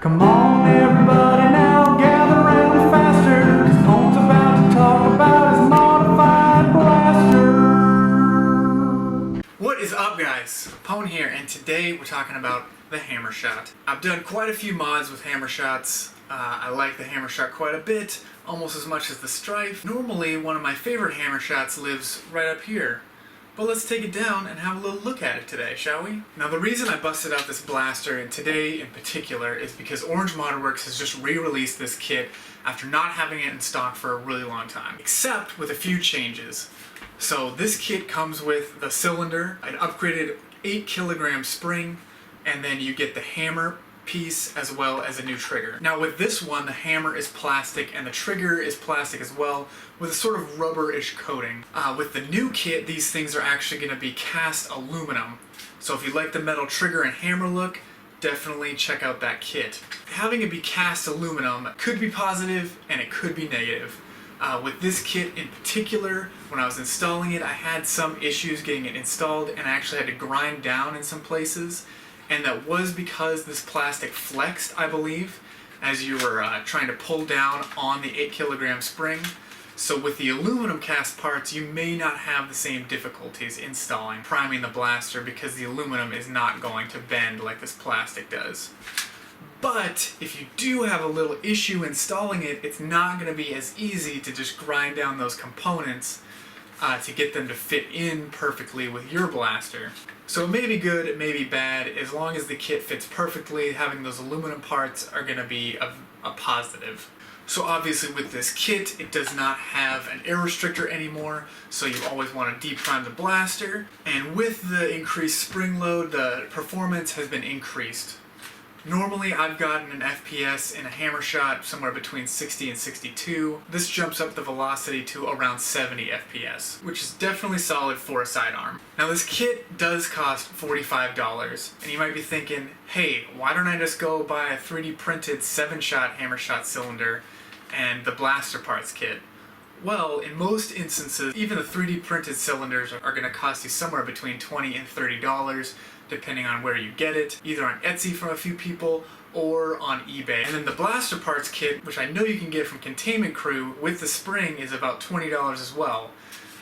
Come on everybody now, gather round faster, 'cause Pone's about to talk about his modified blaster. What is up guys? Pone here, and today we're talking about the Hammershot. I've done quite a few mods with Hammershots. I like the Hammershot quite a bit, almost as much as the Strife. Normally one of my favorite Hammershots lives right up here. But let's take it down and have a little look at it today, shall we? Now the reason I busted out this blaster, and today in particular, is because Orange Modworks has just re-released this kit after not having it in stock for a really long time, except with a few changes. So this kit comes with the cylinder, an upgraded 8 kilogram spring, and then you get the hammer piece as well as a new trigger. Now with this one, the hammer is plastic and the trigger is plastic as well, with a sort of rubberish coating. With the new kit, these things are actually going to be cast aluminum. So if you like the metal trigger and hammer look, definitely check out that kit. Having it be cast aluminum could be positive and it could be negative. With this kit in particular, when I was installing it, I had some issues getting it installed and I actually had to grind down in some places. And that was because this plastic flexed, I believe, as you were trying to pull down on the 8 kilogram spring. So with the aluminum cast parts, you may not have the same difficulties installing, priming the blaster, because the aluminum is not going to bend like this plastic does. But if you do have a little issue installing it, it's not going to be as easy to just grind down those components to get them to fit in perfectly with your blaster. So it may be good, it may be bad, as long as the kit fits perfectly, having those aluminum parts are going to be a positive. So obviously with this kit, it does not have an air restrictor anymore, so you always want to deprime the blaster. And with the increased spring load, the performance has been increased. Normally I've gotten an FPS in a Hammershot somewhere between 60 and 62. This jumps up the velocity to around 70 FPS, which is definitely solid for a sidearm. Now this kit does cost $45, and you might be thinking, hey, why don't I just go buy a 3D printed 7-shot Hammershot cylinder and the blaster parts kit? Well, in most instances, even the 3D printed cylinders are going to cost you somewhere between $20 and $30, depending on where you get it, either on Etsy from a few people or on eBay. And then the blaster parts kit, which I know you can get from Containment Crew with the spring, is about $20 as well.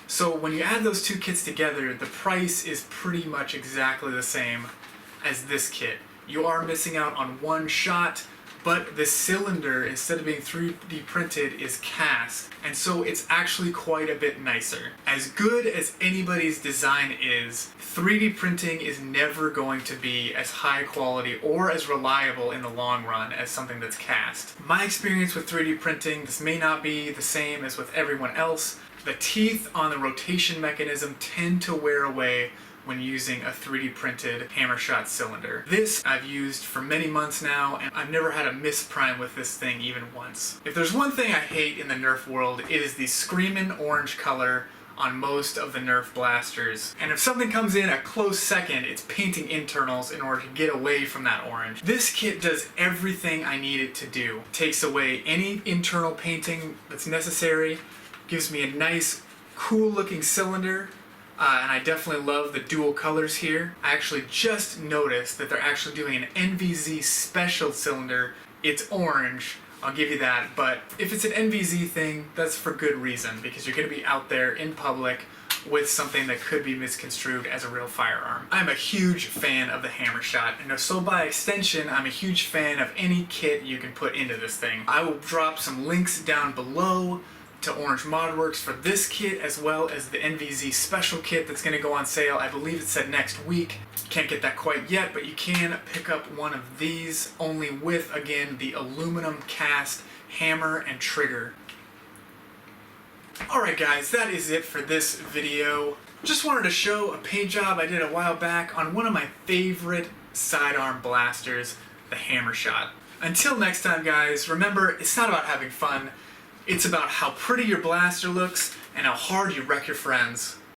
So when you add those two kits together, the price is pretty much exactly the same as this kit. You are missing out on one shot, but the cylinder, instead of being 3D printed, is cast, and so it's actually quite a bit nicer. As good as anybody's design is, 3D printing is never going to be as high quality or as reliable in the long run as something that's cast. My experience with 3D printing, this may not be the same as with everyone else. The teeth on the rotation mechanism tend to wear away when using a 3D printed Hammershot cylinder. This I've used for many months now, and I've never had a misprime with this thing even once. If there's one thing I hate in the Nerf world, it is the screamin' orange color on most of the Nerf blasters. And if something comes in a close second, it's painting internals in order to get away from that orange. This kit does everything I need it to do. Takes away any internal painting that's necessary, gives me a nice, cool looking cylinder, and I definitely love the dual colors here. I actually just noticed that they're actually doing an NVZ special cylinder. It's orange, I'll give you that, but if it's an NVZ thing, that's for good reason, because you're going to be out there in public with something that could be misconstrued as a real firearm. I'm a huge fan of the Hammershot, and so by extension, I'm a huge fan of any kit you can put into this thing. I will drop some links down below to Orange Modworks for this kit, as well as the NVZ special kit that's going to go on sale. I believe it's set next week. Can't get that quite yet, but you can pick up one of these, only with, again, the aluminum cast hammer and trigger. Alright guys, that is it for this video. Just wanted to show a paint job I did a while back on one of my favorite sidearm blasters, the Hammershot. Until next time guys, remember, it's not about having fun. It's about how pretty your blaster looks and how hard you wreck your friends.